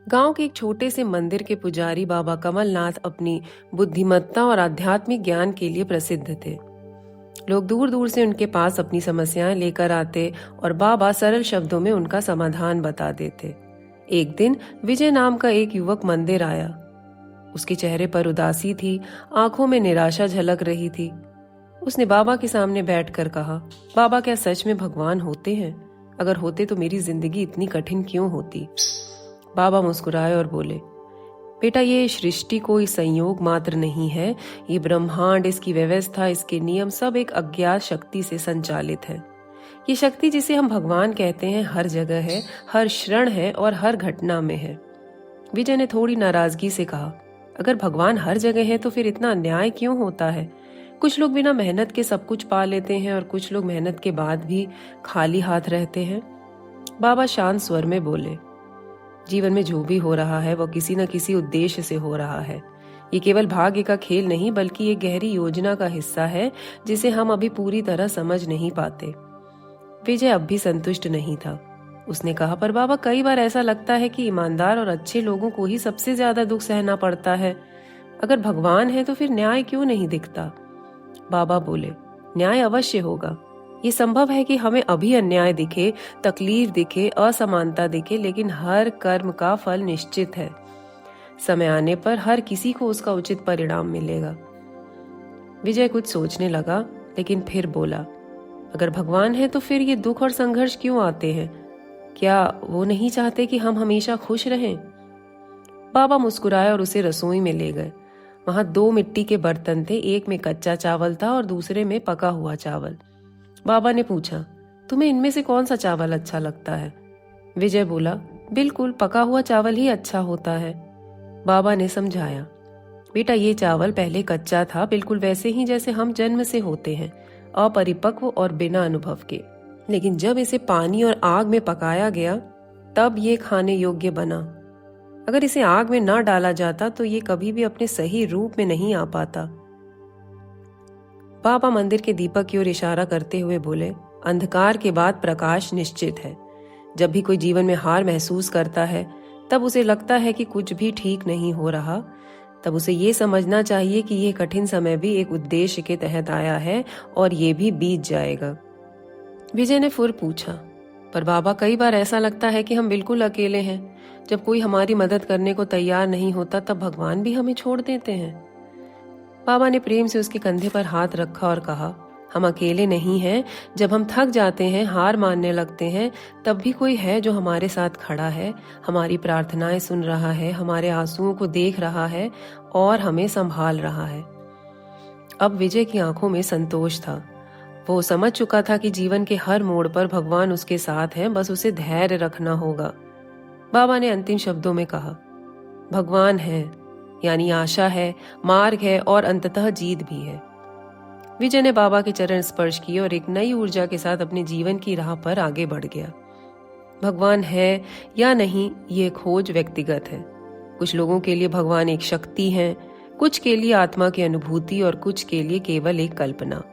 गांव के एक छोटे से मंदिर के पुजारी बाबा कमलनाथ अपनी बुद्धिमत्ता और आध्यात्मिक ज्ञान के लिए प्रसिद्ध थे। लोग दूर दूर से उनके पास अपनी समस्याएं लेकर आते और बाबा सरल शब्दों में उनका समाधान बता देते। एक दिन विजय नाम का एक युवक मंदिर आया। उसके चेहरे पर उदासी थी, आंखों में निराशा झलक रही थी। उसने बाबा के सामने बैठकर कहा, बाबा, क्या सच में भगवान होते हैं? अगर होते तो मेरी जिंदगी इतनी कठिन क्यों होती? बाबा मुस्कुराए और बोले, बेटा, ये सृष्टि कोई संयोग मात्र नहीं है। ये ब्रह्मांड, इसकी व्यवस्था, इसके नियम सब एक अज्ञात शक्ति से संचालित है। ये शक्ति जिसे हम भगवान कहते हैं हर जगह है, हर क्षण है और हर घटना में है। विजय ने थोड़ी नाराजगी से कहा, अगर भगवान हर जगह है तो फिर इतना अन्याय क्यों होता है? कुछ लोग बिना मेहनत के सब कुछ पा लेते हैं और कुछ लोग मेहनत के बाद भी खाली हाथ रहते हैं। बाबा शांत स्वर में बोले, जीवन में जो भी हो रहा है वो किसी न किसी उद्देश्य से हो रहा है। ये केवल भाग्य का खेल नहीं बल्कि एक गहरी योजना का हिस्सा है जिसे हम अभी पूरी तरह समझ नहीं पाते। विजय अब भी संतुष्ट नहीं था। उसने कहा, पर बाबा, कई बार ऐसा लगता है कि ईमानदार और अच्छे लोगों को ही सबसे ज्यादा दुख सहना पड़ता है। अगर भगवान है तो फिर न्याय क्यों नहीं दिखता? बाबा बोले, न्याय अवश्य होगा। ये संभव है कि हमें अभी अन्याय दिखे, तकलीफ दिखे, असमानता दिखे, लेकिन हर कर्म का फल निश्चित है। समय आने पर हर किसी को उसका उचित परिणाम मिलेगा। विजय कुछ सोचने लगा, लेकिन फिर बोला, अगर भगवान है तो फिर ये दुख और संघर्ष क्यों आते हैं? क्या वो नहीं चाहते कि हम हमेशा खुश रहें? बाबा मुस्कुराए और उसे रसोई में ले गए। वहां 2 मिट्टी के बर्तन थे, एक में कच्चा चावल था और दूसरे में पका हुआ चावल। बाबा ने पूछा, तुम्हें इनमें से कौन सा चावल अच्छा लगता है? विजय बोला, बिल्कुल पका हुआ चावल ही अच्छा होता है। बाबा ने समझाया, बेटा, ये चावल पहले कच्चा था, बिल्कुल वैसे ही जैसे हम जन्म से होते हैं, अपरिपक्व और बिना अनुभव के। लेकिन जब इसे पानी और आग में पकाया गया तब ये खाने योग्य बना। अगर इसे आग में ना डाला जाता तो ये कभी भी अपने सही रूप में नहीं आ पाता। बाबा मंदिर के दीपक की ओर इशारा करते हुए बोले, अंधकार के बाद प्रकाश निश्चित है। जब भी कोई जीवन में हार महसूस करता है, तब उसे लगता है कि कुछ भी ठीक नहीं हो रहा, तब उसे ये समझना चाहिए कि यह कठिन समय भी एक उद्देश्य के तहत आया है और ये भी बीत जाएगा। विजय ने फिर पूछा, पर बाबा, कई बार ऐसा लगता है कि हम बिल्कुल अकेले हैं। जब कोई हमारी मदद करने को तैयार नहीं होता तब भगवान भी हमें छोड़ देते हैं। बाबा ने प्रेम से उसके कंधे पर हाथ रखा और कहा, हम अकेले नहीं हैं। जब हम थक जाते हैं, हार मानने लगते हैं, तब भी कोई है जो हमारे साथ खड़ा है, हमारी प्रार्थनाएं सुन रहा है, हमारे आंसुओं को देख रहा है और हमें संभाल रहा है। अब विजय की आंखों में संतोष था। वो समझ चुका था कि जीवन के हर मोड़ पर भगवान उसके साथ हैं, बस उसे धैर्य रखना होगा। बाबा ने अंतिम शब्दों में कहा, भगवान है, यानी आशा है, मार्ग है और अंततः जीत भी है। विजय ने बाबा के चरण स्पर्श किए और एक नई ऊर्जा के साथ अपने जीवन की राह पर आगे बढ़ गया। भगवान है या नहीं, ये खोज व्यक्तिगत है। कुछ लोगों के लिए भगवान एक शक्ति है, कुछ के लिए आत्मा की अनुभूति और कुछ के लिए केवल एक कल्पना।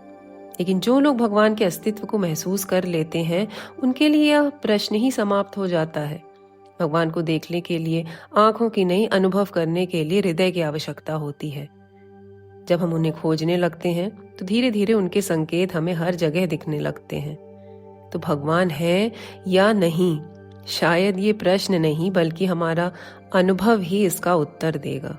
लेकिन जो लोग भगवान के अस्तित्व को महसूस कर लेते हैं, उनके लिए यह प्रश्न ही समाप्त हो जाता है। भगवान को देखने के लिए आंखों की नहीं, अनुभव करने के लिए हृदय की आवश्यकता होती है। जब हम उन्हें खोजने लगते हैं तो धीरे धीरे उनके संकेत हमें हर जगह दिखने लगते हैं। तो भगवान है या नहीं, शायद ये प्रश्न नहीं बल्कि हमारा अनुभव ही इसका उत्तर देगा।